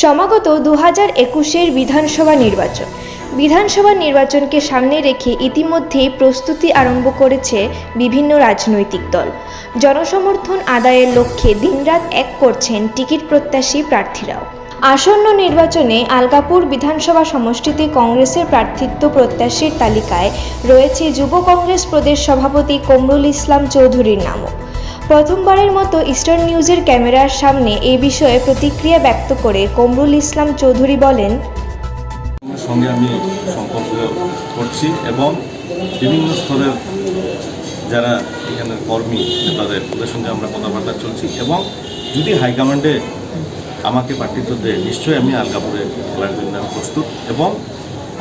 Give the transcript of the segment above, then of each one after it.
সমাগত 2021-এর বিধানসভা নির্বাচন। বিধানসভা নির্বাচনকে সামনে রেখে ইতিমধ্যেই প্রস্তুতি আরম্ভ করেছে বিভিন্ন রাজনৈতিক দল। জনসমর্থন আদায়ের লক্ষ্যে দিনরাত এক করছেন টিকিট প্রত্যাশী প্রার্থীরাও। আসন্ন নির্বাচনে আলগাপুর বিধানসভা সমষ্টিতে কংগ্রেসের প্রার্থিত্ব প্রত্যাশীর তালিকায় রয়েছে যুব কংগ্রেস প্রদেশ সভাপতি কমরুল ইসলাম চৌধুরীর নামও। প্রথমবারের মতো ইস্টার্ন নিউজের ক্যামেরার সামনে এই বিষয়ে প্রতিক্রিয়া ব্যক্ত করে কমরুল ইসলাম চৌধুরী বলেন, সঙ্গে আমি সম্পর্ক করছি এবং বিভিন্ন স্তরের যারা এখানের কর্মী তাদের সঙ্গে আমরা কথাবার্তা চলছি এবং যদি হাইকমান্ডে আমাকে প্রার্থিত্ব দেয় নিশ্চয়ই আমি আলগাপুরে খেলার জন্য আমি প্রস্তুত এবং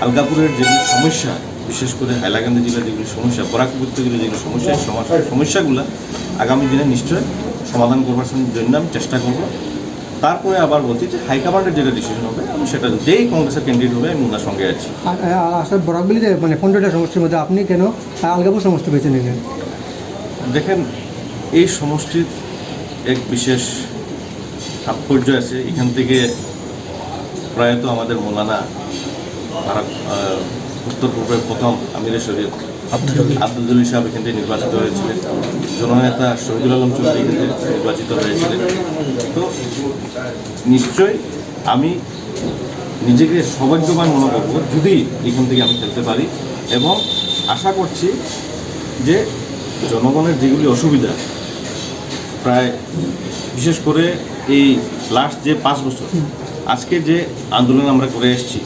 আলগাপুরের যেগুলি সমস্যা, বিশেষ করে হাইলাকান্দি জেলার যেগুলি সমস্যা, বরাকপুর জেলার যেগুলি সমস্যাগুলো আগামী দিনে নিশ্চয়ই সমাধান করবার জন্য আমি চেষ্টা করব। তারপরে আবার বলছি যে হাইকমান্ডের যেটা ডিসিশন হবে আমি সেটা যেই কংগ্রেসের ক্যান্ডিডেট হবে আমি ওনার সঙ্গে আছি। আসলে বরাকবিলিতে 15টা সমষ্টির মধ্যে আপনি কেন আলগাপুর সমষ্টি বেছে নিলেন? দেখেন, এই সমষ্টির এক বিশেষ তাৎপর্য আছে। এখান থেকে প্রায়ত আমাদের মৌলানা উত্তর পূর্বের প্রথম আমিরে শরীফ আব্দুল জলিল সাহেব এখান থেকে নির্বাচিত হয়েছিলেন, জননেতা শহীদুল আলম চৌধুরী এখান থেকে নির্বাচিত হয়েছিলেন। তো নিশ্চয়ই আমি নিজেকে সৌভাগ্যবান মনে করব যদি এখান থেকে আমি খেলতে পারি এবং আশা করছি যে জনগণের যেগুলি অসুবিধা, প্রায় বিশেষ করে এই লাস্ট যে 5 বছর আজকে যে আন্দোলন আমরা করে এসেছি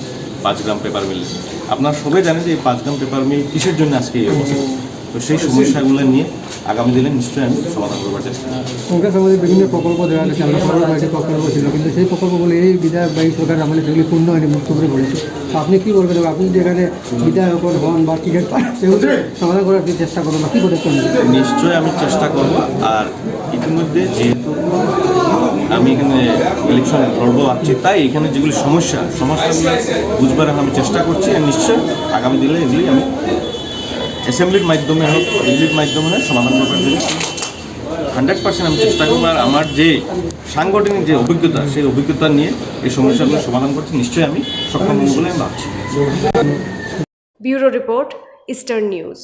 5 গ্রাম পেপার মিলে, আপনারা সবাই জানেন যে এই 5 গ্রাম পেপার মিল কিসের জন্য আজকে এই অবস্থা। তো সেই সমস্যাগুলো নিয়ে আগামী দিনে নিশ্চয়ই আমি সমাধান করবার চেষ্টা করব। কংগ্রেস আমাদের বিভিন্ন প্রকল্প দেওয়া হয়েছে, আমরা প্রকল্প ছিল, কিন্তু সেই প্রকল্পগুলো এই বিধায়ক বা এই সরকার আমাদের সেগুলি পূর্ণ হয়নি, মুক্ত করে বলেছে। আপনি কী বলবেন? আপনি যেখানে বিধায়ক হন বা টিকিট পান সেগুলো সমাধান করার চেষ্টা করবেন বা কী পদক্ষেপ নেবেন? নিশ্চয়ই আমি চেষ্টা করব। আর ইতিমধ্যে যেহেতু আমি এখানে ইলেকশন লড়বো ভাবছি, তাই এখানে যেগুলি সমস্যাগুলো বুঝবার আমি চেষ্টা করছি। আর নিশ্চয়ই আগামী দিনে এগুলি আমি অ্যাসেম্বলির মাধ্যমে হোক, দিল্লির মাধ্যমে হোক সমাধান করবার জন্য 100% আমি চেষ্টা করবো। আর আমার যে সাংগঠনিক যে অভিজ্ঞতা, সেই অভিজ্ঞতা নিয়ে এই সমস্যাগুলো সমাধান করতে নিশ্চয়ই আমি সক্ষম বলে আমি ভাবছি। Bureau report, eastern news.